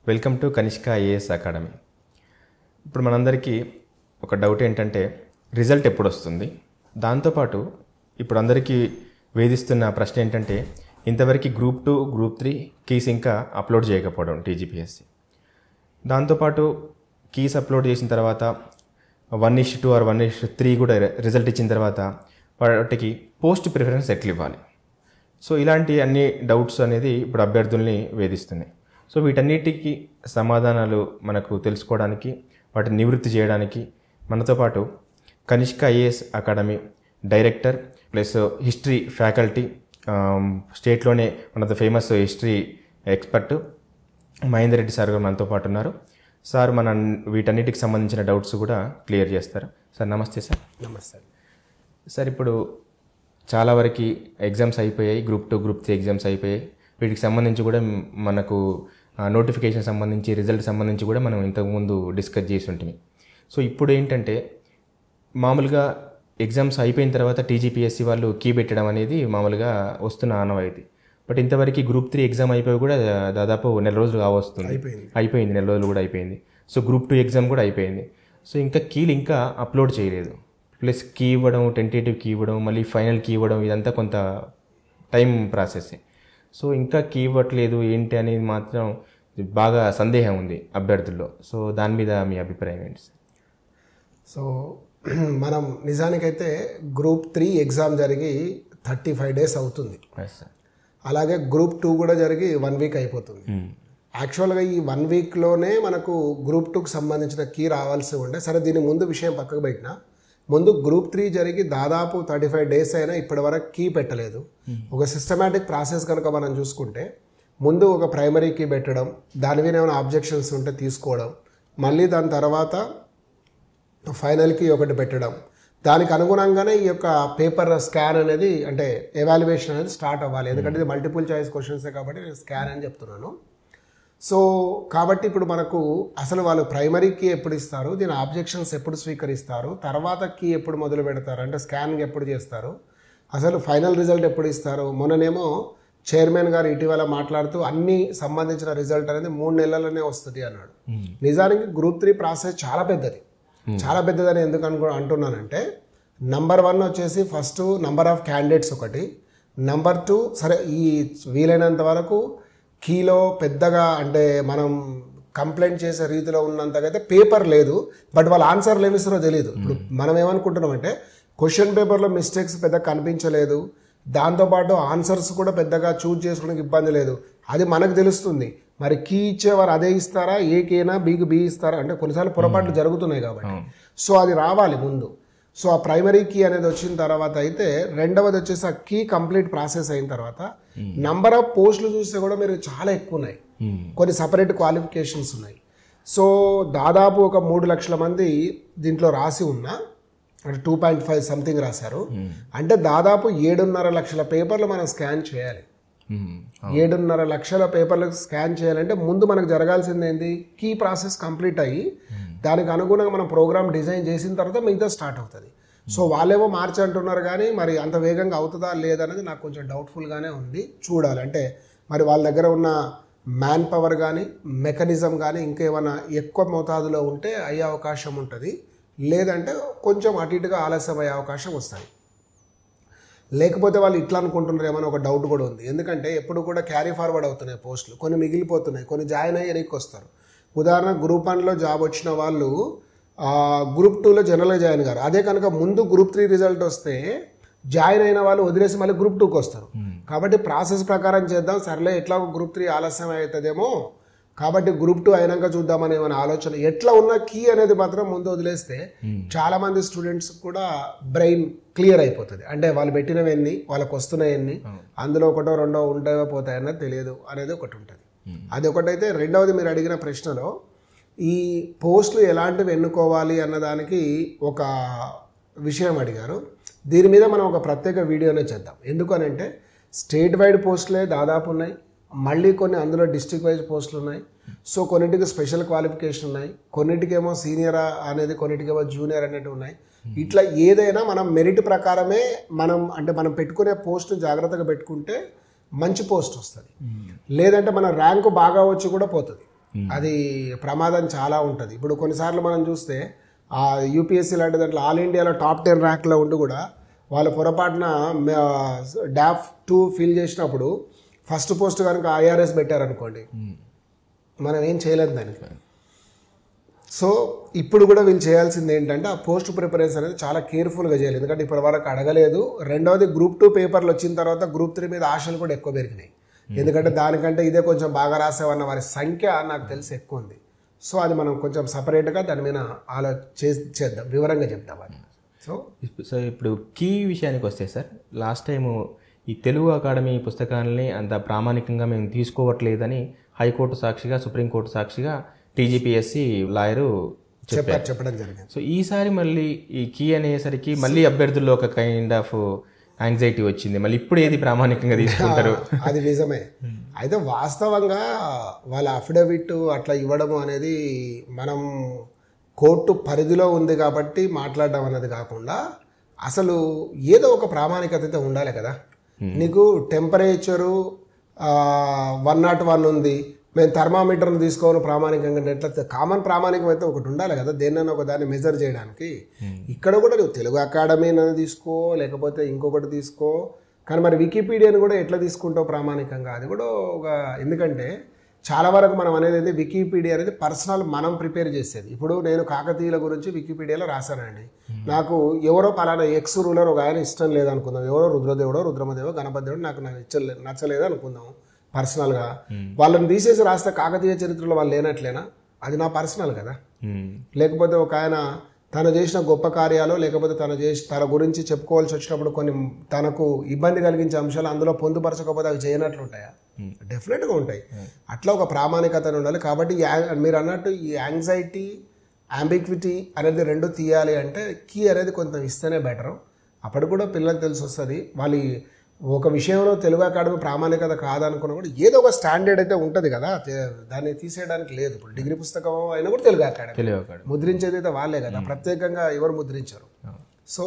Welcome to Kanishka IAS academy. ఇప్పుడు మనందరికీ ఒక డౌట్ ఏంటంటే రిజల్ట్ ఎప్పుడు వస్తుంది. దాంతోపాటు ఇప్పుడు అందరికీ వేధిస్తున్న ప్రశ్న ఏంటంటే ఇంతవరకు గ్రూప్ 2 గ్రూప్ 3 కీస్ ఇంకా అప్లోడ్ చేయకపోవడం టీజీపీఎస్సీ. దాంతోపాటు కీస్ అప్లోడ్ చేసిన తర్వాత 1:2 ఆర్ 1:3 కూడా రిజల్ట్ ఇచ్చిన తర్వాత వాటికి పోస్ట్ ప్రిఫరెన్స్ ఎట్లా ఇవ్వాలి. సో ఇలాంటి అన్ని డౌట్స్ అనేది ఇప్పుడు అభ్యర్థుల్ని వేధిస్తున్నాయి. సో వీటన్నిటికీ సమాధానాలు మనకు తెలుసుకోవడానికి, వాటిని నివృత్తి చేయడానికి మనతో పాటు Kanishka IAS academy director plus history faculty, స్టేట్లోనే one of the famous history expert Mahender Reddy sir గారు మనతో పాటు ఉన్నారు. సార్ మన వీటన్నిటికి సంబంధించిన డౌట్స్ కూడా క్లియర్ చేస్తారు. సార్ నమస్తే. సార్ నమస్తే సార్. ఇప్పుడు చాలా వరకు ఎగ్జామ్స్ అయిపోయాయి, గ్రూప్ 2 గ్రూప్ 3 ఎగ్జామ్స్ అయిపోయాయి. వీటికి సంబంధించి కూడా మనకు నోటిఫికేషన్ సంబంధించి రిజల్ట్ సంబంధించి కూడా మనం ఇంతకుముందు డిస్కస్ చేసి ఉంటుంది. సో ఇప్పుడు ఏంటంటే మామూలుగా ఎగ్జామ్స్ అయిపోయిన తర్వాత టీజీపీఎస్సీ వాళ్ళు కీ పెట్టడం అనేది మామూలుగా వస్తున్న ఆనవాయితీ. బట్ ఇంతవరకు గ్రూప్ 3 ఎగ్జామ్ అయిపోయి కూడా దాదాపు నెల రోజులు కావస్తుంది, అయిపోయింది, నెల రోజులు కూడా అయిపోయింది. సో గ్రూప్ 2 ఎగ్జామ్ కూడా అయిపోయింది. సో ఇంకా కీలు ఇంకా అప్లోడ్ చేయలేదు. ప్లస్ కీ ఇవ్వడం, టెంటేటివ్ కీ ఇవ్వడం, మళ్ళీ ఫైనల్ కీ ఇవ్వడం, ఇదంతా కొంత టైం ప్రాసెస్. సో ఇంకా కీ ఇవ్వట్లేదు ఏంటి అనేది మాత్రం బాగా సందేహం ఉంది అభ్యర్థుల్లో. సో దాని మీద మీ అభిప్రాయం ఏంటి సార్? సో మనం నిజానికైతే గ్రూప్ 3 ఎగ్జామ్ జరిగి 35 days అవుతుంది. అలాగే గ్రూప్ 2 కూడా జరిగి 1 week అయిపోతుంది. యాక్చువల్గా ఈ 1 weekలోనే మనకు గ్రూప్ 2కి సంబంధించిన కీ రావాల్సి ఉండే. సరే, దీని ముందు విషయం పక్కకు పెట్టినా, ముందు గ్రూప్ 3 జరిగి దాదాపు 35 days అయినా ఇప్పటి వరకు కీ పెట్టలేదు. ఒక సిస్టమేటిక్ ప్రాసెస్ కనుక మనం చూసుకుంటే ముందు ఒక ప్రైమరీ కీ పెట్టడం, దాని మీద ఏమైనా ఆబ్జెక్షన్స్ ఉంటే తీసుకోవడం, మళ్ళీ దాని తర్వాత ఫైనల్ కీ ఒకటి పెట్టడం, దానికి అనుగుణంగానే ఈ యొక్క పేపర్ స్కాన్ అనేది, అంటే ఎవాల్యుయేషన్ అనేది స్టార్ట్ అవ్వాలి. ఎందుకంటే ఇది మల్టిపుల్ చాయిస్ క్వశ్చన్సే కాబట్టి నేను స్కాన్ అని చెప్తున్నాను. సో కాబట్టి ఇప్పుడు మనకు అసలు వాళ్ళు ప్రైమరీ కీ ఎప్పుడు ఇస్తారు, దీని ఆబ్జెక్షన్స్ ఎప్పుడు స్వీకరిస్తారు, తర్వాత కీ ఎప్పుడు మొదలు పెడతారు, అంటే స్కానింగ్ ఎప్పుడు చేస్తారు, అసలు ఫైనల్ రిజల్ట్ ఎప్పుడు ఇస్తారు. మొన్ననేమో చైర్మన్ గారు ఇటీవల మాట్లాడుతూ అన్ని సంబంధించిన రిజల్ట్ అనేది 3 నెలలనే వస్తుంది అన్నాడు. నిజానికి గ్రూప్ 3 ప్రాసెస్ చాలా పెద్దది. చాలా పెద్దదని ఎందుకు అంటున్నానంటే, నంబర్ 1 వచ్చేసి ఫస్ట్ నంబర్ ఆఫ్ క్యాండిడేట్స్ ఒకటి, నంబర్ 2 సరే ఈ వీలైనంత వరకు కీలో పెద్దగా అంటే మనం కంప్లైంట్ చేసే రీతిలో ఉన్నంతకైతే పేపర్ లేదు, బట్ వాళ్ళ ఆన్సర్లు ఏమిస్తారో తెలియదు. ఇప్పుడు మనం ఏమనుకుంటున్నామంటే క్వశ్చన్ పేపర్లో మిస్టేక్స్ పెద్దగా కనిపించలేదు, దాంతోపాటు ఆన్సర్స్ కూడా పెద్దగా చూజ్ చేసుకోవడానికి ఇబ్బంది లేదు, అది మనకు తెలుస్తుంది. మరి కీ ఇచ్చేవారు అదే ఇస్తారా, ఏకైనా బీకి బి ఇస్తారా, అంటే కొన్నిసార్లు పొరపాట్లు జరుగుతున్నాయి కాబట్టి. సో అది రావాలి ముందు. సో ఆ ప్రైమరీ కీ అనేది వచ్చిన తర్వాత అయితే రెండవది వచ్చేసి ఆ కీ కంప్లీట్ ప్రాసెస్ అయిన తర్వాత నంబర్ ఆఫ్ పోస్టులు చూస్తే కూడా మీరు చాలా ఎక్కువ ఉన్నాయి, కొన్ని సపరేట్ క్వాలిఫికేషన్స్ ఉన్నాయి. సో దాదాపు ఒక 3 లక్షల మంది దీంట్లో రాసి ఉన్నా, అంటే 2.5 సంథింగ్ రాశారు. అంటే దాదాపు 7.5 లక్షల పేపర్లు మనం స్కాన్ చేయాలి. 7.5 లక్షల పేపర్లకు స్కాన్ చేయాలంటే ముందు మనకు జరగాల్సింది ఏంటి, కీ ప్రాసెస్ కంప్లీట్ అయ్యి దానికి అనుగుణంగా మనం ప్రోగ్రామ్ డిజైన్ చేసిన తర్వాత మిగతా స్టార్ట్ అవుతుంది. సో వాళ్ళేమో మార్చి అంటున్నారు, కానీ మరి అంత వేగంగా అవుతుందా లేదనేది నాకు కొంచెం డౌట్ఫుల్గానే ఉంది. చూడాలి, అంటే మరి వాళ్ళ దగ్గర ఉన్న మ్యాన్ పవర్ కానీ మెకానిజం కానీ ఇంకేమైనా ఎక్కువ మోతాదులో ఉంటే అయ్యే అవకాశం ఉంటుంది, లేదంటే కొంచెం అటు ఇటుగా ఆలస్యం అయ్యే అవకాశం వస్తాయి. లేకపోతే వాళ్ళు ఇట్లా అనుకుంటున్నారు ఏమైనా ఒక డౌట్ కూడా ఉంది. ఎందుకంటే ఎప్పుడు కూడా క్యారీ ఫార్వర్డ్ అవుతున్నాయి పోస్టులు, కొన్ని మిగిలిపోతున్నాయి, కొన్ని జాయిన్ అయ్యి వెనక్కి వస్తారు. ఉదాహరణ గ్రూప్ 1లో జాబ్ వచ్చిన వాళ్ళు గ్రూప్ 2లో జనరల్గా జాయిన్ గారు. అదే కనుక ముందు గ్రూప్ 3 రిజల్ట్ వస్తే జాయిన్ అయిన వాళ్ళు వదిలేసి మళ్ళీ గ్రూప్ 2కి వస్తారు. కాబట్టి ప్రాసెస్ ప్రకారం చేద్దాం, సర్లే ఎట్లా గ్రూప్ 3 ఆలస్యం అవుతుందేమో కాబట్టి గ్రూప్ 2 అయినాక చూద్దామనే ఏమైనా ఆలోచన. ఎట్లా ఉన్న కీ అనేది మాత్రం ముందు వదిలేస్తే చాలా మంది స్టూడెంట్స్ కూడా బ్రెయిన్ క్లియర్ అయిపోతుంది. అంటే వాళ్ళు పెట్టినవన్నీ వాళ్ళకి వస్తున్నాయన్ని, అందులో ఒకటో రెండో ఉంటాయో పోతాయన్నది తెలియదు అనేది ఒకటి ఉంటుంది. అది ఒకటైతే. రెండవది మీరు అడిగిన ప్రశ్నలో ఈ పోస్టులు ఎలాంటివి ఎన్నుకోవాలి అన్నదానికి ఒక విషయం అడిగారు. దీని మీద మనం ఒక ప్రత్యేక వీడియోనే చేద్దాం. ఎందుకనంటే స్టేట్ వైడ్ పోస్టులే దాదాపు ఉన్నాయి, మళ్ళీ కొన్ని అందులో డిస్ట్రిక్ట్ వైజ్ పోస్టులు ఉన్నాయి. సో కొన్నిటికి స్పెషల్ క్వాలిఫికేషన్ ఉన్నాయి, కొన్నిటికేమో సీనియర్ అనేది, కొన్నిటికేమో జూనియర్ అనేవి ఉన్నాయి. ఇట్లా ఏదైనా మనం మెరిట్ ప్రకారమే మనం పెట్టుకునే పోస్ట్ జాగ్రత్తగా పెట్టుకుంటే మంచి పోస్ట్ వస్తుంది. లేదంటే మన ర్యాంకు బాగా వచ్చి కూడా పోతుంది. అది ప్రమాదం చాలా ఉంటుంది. ఇప్పుడు కొన్నిసార్లు మనం చూస్తే ఆ యూపీఎస్సీ లాంటి దాంట్లో ఆల్ ఇండియాలో టాప్ 10 ర్యాంక్లో ఉండి కూడా వాళ్ళు పొరపాటున డాఫ్ 2 ఫిల్ చేసినప్పుడు ఫస్ట్ పోస్ట్ కనుక ఐఆర్ఎస్ పెట్టారనుకోండి, మనం ఏం చేయలేదు దానికి. సో ఇప్పుడు కూడా వీళ్ళు చేయాల్సింది ఏంటంటే ఆ పోస్ట్ ప్రిఫరెన్స్ అనేది చాలా కేర్ఫుల్గా చేయాలి. ఎందుకంటే ఇప్పటి వరకు అడగలేదు. రెండవది గ్రూప్ 2 పేపర్లు వచ్చిన తర్వాత గ్రూప్ 3 మీద ఆశలు కూడా ఎక్కువ పెరిగినాయి. ఎందుకంటే దానికంటే ఇదే కొంచెం బాగా రాసేవన్న వారి సంఖ్య నాకు తెలిసి ఎక్కువ ఉంది. సో అది మనం కొంచెం సపరేట్గా దాని మీద చేద్దాం, వివరంగా చెప్తాం అది. సో ఇప్పుడు కీ విషయానికి వస్తే సార్, లాస్ట్ టైము ఈ తెలుగు అకాడమీ పుస్తకాలని అంత ప్రామాణికంగా మేము తీసుకోవట్లేదని హైకోర్టు సాక్షిగా, సుప్రీంకోర్టు సాక్షిగా టీజీపీఎస్సీ లాయరు చెప్పడం జరిగింది. సో ఈసారి మళ్ళీ ఈ కీ అనేసరికి మళ్ళీ అభ్యర్థుల్లో ఒక కైండ్ ఆఫ్ యాంగ్జైటీ వచ్చింది. మళ్ళీ ఇప్పుడు ఏది ప్రామాణికంగా తీసుకుంటారు? అది నిజమే. అయితే వాస్తవంగా వాళ్ళ అఫిడవిట్ అట్లా ఇవ్వడము అనేది మనం కోర్టు పరిధిలో ఉంది కాబట్టి మాట్లాడడం అన్నది కాకుండా అసలు ఏదో ఒక ప్రామాణికత అయితే ఉండాలి కదా. నీకు టెంపరేచరు 101 ఉంది, మేము థర్మామీటర్ను తీసుకోవాలి ప్రామాణికంగా, ఎట్లా కామన్ ప్రామాణికం అయితే ఒకటి ఉండాలి కదా, దేన్నైనా ఒక దాన్ని మెజర్ చేయడానికి. ఇక్కడ కూడా నువ్వు తెలుగు అకాడమీని తీసుకో, లేకపోతే ఇంకొకటి తీసుకో, కానీ మరి వికీపీడియాని కూడా ఎట్లా తీసుకుంటావు ప్రామాణికంగా? అది కూడా ఒక, ఎందుకంటే చాలా వరకు మనం అనేది వికీపీడియా అనేది పర్సనల్ మనం ప్రిపేర్ చేసేది. ఇప్పుడు నేను కాకతీయుల గురించి వికీపీడియాలో రాశానండి. నాకు ఎవరో పలానా ఎక్స్ రూలర్ ఒక ఆయన ఇష్టం లేదనుకుందాం, ఎవరో రుద్రదేవుడో రుద్రమదేవో గణపతిదేవుడు నాకు నచ్చలేదు అనుకుందాం పర్సనల్గా. వాళ్ళని తీసేసి రాస్తే కాకతీయ చరిత్రలో వాళ్ళు లేనట్లేనా? అది నా పర్సనల్ కదా. లేకపోతే ఒక ఆయన తను చేసిన గొప్ప కార్యాలు, లేకపోతే తన గురించి చెప్పుకోవాల్సి వచ్చినప్పుడు కొన్ని తనకు ఇబ్బంది కలిగించే అంశాలు అందులో పొందుపరచకపోతే అవి చేయనట్లు ఉంటాయా? డెఫినెట్గా ఉంటాయి. అట్లా ఒక ప్రామాణికత ఉండాలి. కాబట్టి మీరు అన్నట్టు ఈ యాంగ్జైటీ, అంబిక్విటీ అనేది రెండు తీయాలి అంటే కీ అనేది కొంత ఇస్తేనే బెటరు. అప్పటికి కూడా పిల్లలకు తెలిసి వస్తుంది. వాళ్ళు ఒక విషయంలో తెలుగు అకాడమీ ప్రామాణికత కాదనుకున్నా కూడా ఏదో ఒక స్టాండర్డ్ అయితే ఉంటుంది కదా, దాన్ని తీసేయడానికి లేదు. ఇప్పుడు డిగ్రీ పుస్తకం అయినా కూడా తెలుగు అకాడమీ ముద్రించేది అయితే వాళ్ళే కదా, ప్రత్యేకంగా ఎవరు ముద్రించారు. సో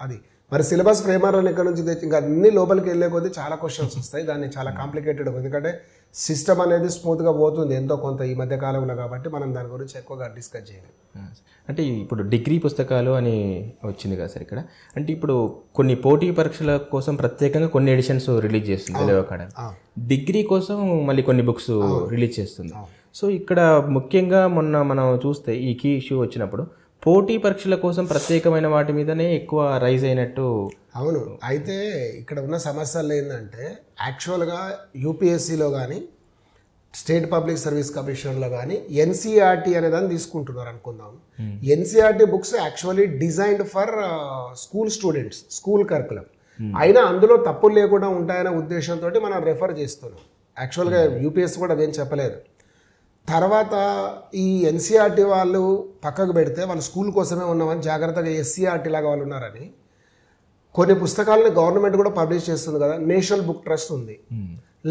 అది మరి సిలబస్ ఫ్రేమర్ అని ఇక్కడ నుంచి ఇంకా అన్ని లోపలికి వెళ్ళే కొద్దీ చాలా క్వశ్చన్స్ వస్తాయి. దాన్ని చాలా కాంప్లికేటెడ్, ఎందుకంటే సిస్టమ్ అనేది స్మూత్గా పోతుంది ఎంతో కొంత ఈ మధ్య కాలంలో, కాబట్టి మనం దాని గురించి ఎక్కువగా డిస్కస్ చేయలేము. అంటే ఇప్పుడు డిగ్రీ పుస్తకాలు అని వచ్చింది కదా సార్ ఇక్కడ, అంటే ఇప్పుడు కొన్ని పోటీ పరీక్షల కోసం ప్రత్యేకంగా కొన్ని ఎడిషన్స్ రిలీజ్ చేస్తుంది తెలుగు అకాడమీ, డిగ్రీ కోసం మళ్ళీ కొన్ని బుక్స్ రిలీజ్ చేస్తుంది. సో ఇక్కడ ముఖ్యంగా మొన్న మనం చూస్తే ఈ కీ ఇష్యూ వచ్చినప్పుడు పోటీ పరీక్షల కోసం ప్రత్యేకమైన వాటి మీదనే ఎక్కువ రైజ్ అయినట్టు. అవును. అయితే ఇక్కడ ఉన్న సమస్యలు ఏంటంటే యాక్చువల్గా యూపీఎస్సీలో కానీ స్టేట్ పబ్లిక్ సర్వీస్ కమిషన్లో కానీ ఎన్సీఆర్టీ అనే దాన్ని తీసుకుంటున్నారు అనుకుందాం. NCERT books actually designed for school students, school curriculum. అయినా అందులో తప్పులు లేకుండా ఉంటాయనే ఉద్దేశంతో మనం రెఫర్ చేస్తున్నాం. యాక్చువల్గా యూపీఎస్సీ కూడా అదేం చెప్పలేదు. తర్వాత ఈ ఎన్సీఆర్టీ వాళ్ళు పక్కకు పెడితే వాళ్ళు స్కూల్ కోసమే ఉన్నామని జాగ్రత్తగా ఎస్సీఆర్టీ లాగా వాళ్ళు ఉన్నారని కొన్ని పుస్తకాలను గవర్నమెంట్ కూడా పబ్లిష్ చేస్తుంది కదా. నేషనల్ బుక్ ట్రస్ట్ ఉంది,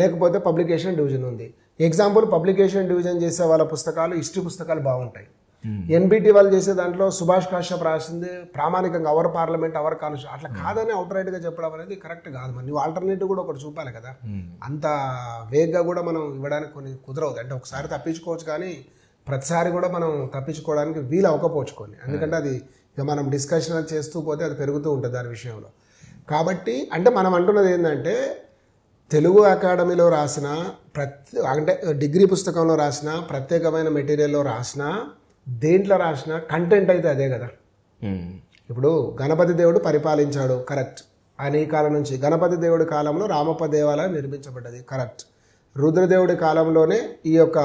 లేకపోతే పబ్లికేషన్ డివిజన్ ఉంది. ఎగ్జాంపుల్ పబ్లికేషన్ డివిజన్ చేసే వాళ్ళ పుస్తకాలు హిస్టరీ పుస్తకాలు బాగుంటాయి. ఎన్బిటి వాళ్ళు చేసే దాంట్లో సుభాష్ కాశ్యప్ రాసింది ప్రామాణికంగా అవర్ పార్లమెంట్, అవర్ కాన్స్టిట్యూషన్ అట్లా కాదని అవుట్ రైట్గా చెప్పడం అనేది కరెక్ట్ కాదు. మరి నువ్వు ఆల్టర్నేటివ్ కూడా ఒకటి చూపాలి కదా. అంత వేగ్గా కూడా మనం ఇవ్వడానికి కొన్ని కుదరవుతుంది. అంటే ఒకసారి తప్పించుకోవచ్చు కానీ ప్రతిసారి కూడా మనం తప్పించుకోవడానికి వీలు అవ్వకపోవచ్చు కొన్ని. ఎందుకంటే అది ఇక మనం డిస్కషన్ చేస్తూ పోతే అది పెరుగుతూ ఉంటుంది దాని విషయంలో. కాబట్టి అంటే మనం అంటున్నది ఏంటంటే తెలుగు అకాడమీలో రాసిన అంటే డిగ్రీ పుస్తకంలో రాసిన ప్రత్యేకమైన మెటీరియల్లో రాసిన దేంట్లో రాసిన కంటెంట్ అయితే అదే కదా. ఇప్పుడు గణపతి దేవుడు పరిపాలించాడు, కరెక్ట్. ఆయన ఈ కాలం నుంచి గణపతి దేవుడి కాలంలో రామప్ప దేవాలయం నిర్మించబడ్డది, కరెక్ట్. రుద్రదేవుడి కాలంలోనే ఈ యొక్క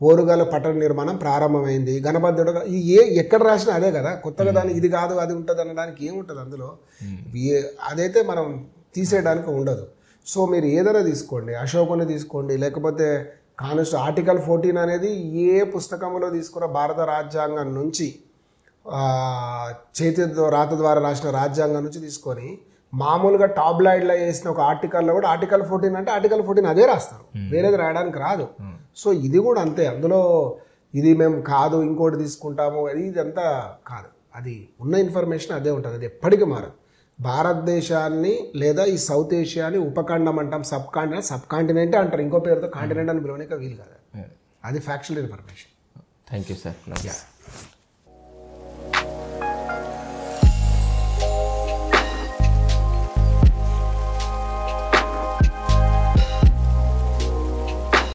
ఓరుగల పట్టణ నిర్మాణం ప్రారంభమైంది. గణపతి దేవుడు ఎక్కడ రాసినా అదే కదా. కొత్తగా దాన్ని ఇది కాదు అది ఉంటుంది అనడానికి ఏముంటుంది అందులో? అదైతే మనం తీసేయడానికి ఉండదు. సో మీరు ఏదైనా తీసుకోండి, అశోకుని తీసుకోండి, లేకపోతే ఆర్టికల్ 14 అనేది ఏ పుస్తకంలో తీసుకున్న భారత రాజ్యాంగం నుంచి చేతి రాత ద్వారా రాసిన రాజ్యాంగం నుంచి తీసుకొని మామూలుగా టాబ్లాయిడ్లో వేసిన ఒక ఆర్టికల్లో కూడా ఆర్టికల్ 14 అంటే ఆర్టికల్ 14 అదే రాస్తారు, వేరేది రాయడానికి రాదు. సో ఇది కూడా అంతే. అందులో ఇది మేము కాదు ఇంకోటి తీసుకుంటాము ఇదంతా కాదు. అది ఉన్న ఇన్ఫర్మేషన్ అదే ఉంటుంది, అది ఎప్పటికీ మారదు. భారతదేశాన్ని లేదా ఈ సౌత్ ఏషియాని ఉపఖండం అంటాం, సబ్ కాంటినెంట్ అంటారు, ఇంకో పేరుతో కాంటినెంట్ అని పిలవడానికి వీలు కదా. అది factual information. Thank you sir.